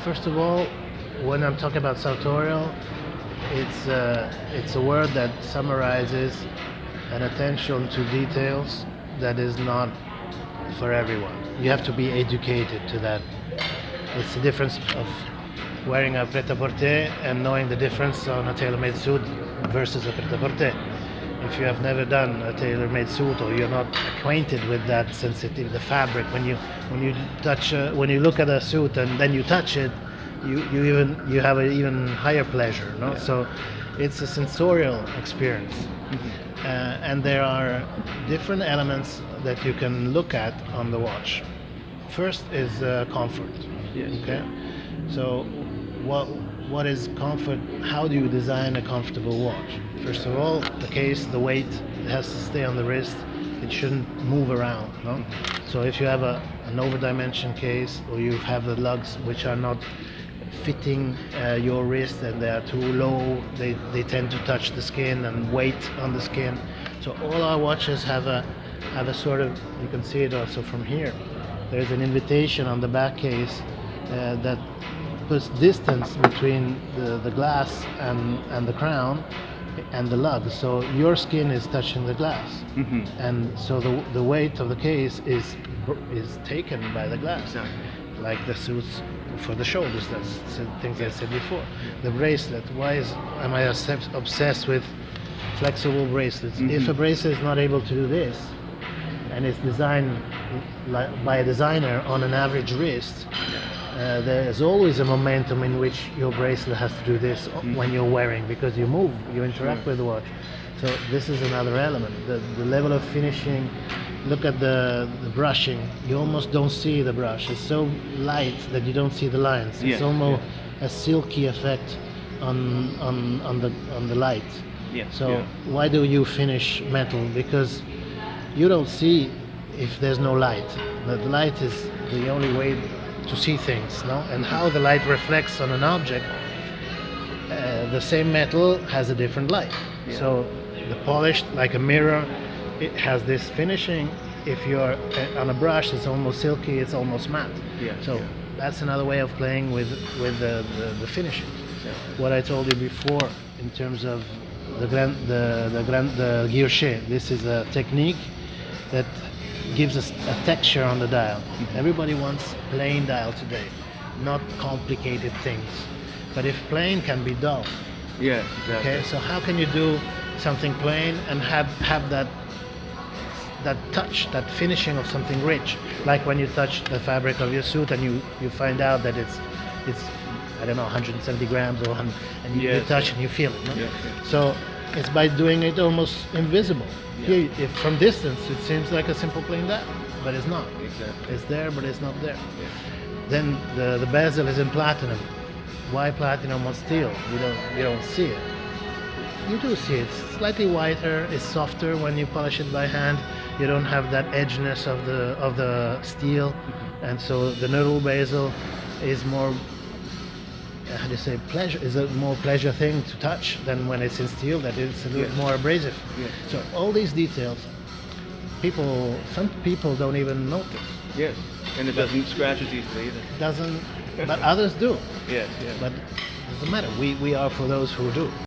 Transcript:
First of all, when I'm talking about sartorial, it's a word that summarizes an attention to details that is not for everyone. You have to be educated to that. It's the difference of wearing a pret-a-porter and knowing the difference on a tailor-made suit versus a pret-a-porter. If you have never done a tailor-made suit or you're not acquainted with that sensitive, the fabric, when you look at a suit and then you touch it, you have an even higher pleasure, no? Yeah. So it's a sensorial experience. Mm-hmm. And there are different elements that you can look at on the watch. First is comfort. Yes. Okay. So what is comfort? How do you design a comfortable watch? First of all, the case, the weight has to stay on the wrist. It shouldn't move around, no? Mm-hmm. So if you have an over-dimension case, or you have the lugs which are not fitting your wrist and they are too low, they tend to touch the skin and weight on the skin. So all our watches have a sort of, you can see it also from here. There's an invitation on the back case that puts distance between the glass and the crown and the lug, so your skin is touching the glass. Mm-hmm. And so the weight of the case is taken by the glass. Exactly. Like the suits for the shoulders, that's things I said before. The bracelet, am I obsessed with flexible bracelets? Mm-hmm. If a bracelet is not able to do this, and it's designed by a designer on an average wrist, there is always a momentum in which your bracelet has to do this when you're wearing, because you move, you interact with the watch. So this is another element. The level of finishing. Look at the brushing. You almost don't see the brush. It's so light that you don't see the lines. It's almost a silky effect on the light. Yeah. So why do you finish metal? Because you don't see if there's no light. The light is the only way to see things, no? And how the light reflects on an object, the same metal has a different light. Yeah. So the polished, like a mirror, it has this finishing. If you're on a brush, it's almost silky, it's almost matte. Yeah. So that's another way of playing with the finishing. Yeah. What I told you before in terms of the guilloché, this is a technique that gives us a texture on the dial. Mm-hmm. Everybody wants plain dial today, not complicated things. But if plain can be dull, yes, exactly. Okay, so how can you do something plain and have that touch, that finishing of something rich? Like when you touch the fabric of your suit and you find out that it's I don't know, 170 grams or 100, and you touch and you feel it. No? Yeah. So it's by doing it almost invisible. Yeah. Here, if from distance, it seems like a simple plain dial, but it's not. Exactly. It's there, but it's not there. Yeah. Then the bezel is in platinum. Why platinum on steel? You don't see it. You do see it. It's slightly whiter. It's softer when you polish it by hand. You don't have that edginess of the steel, mm-hmm. And so the noodle bezel is more. How do you say, pleasure is a more pleasure thing to touch than when it's in steel, that it's a little more abrasive. Yes. So all these details, some people don't even notice. Yes, and it doesn't scratch as easily either. Doesn't, but others do. Yes, yes. But it doesn't matter. We are for those who do.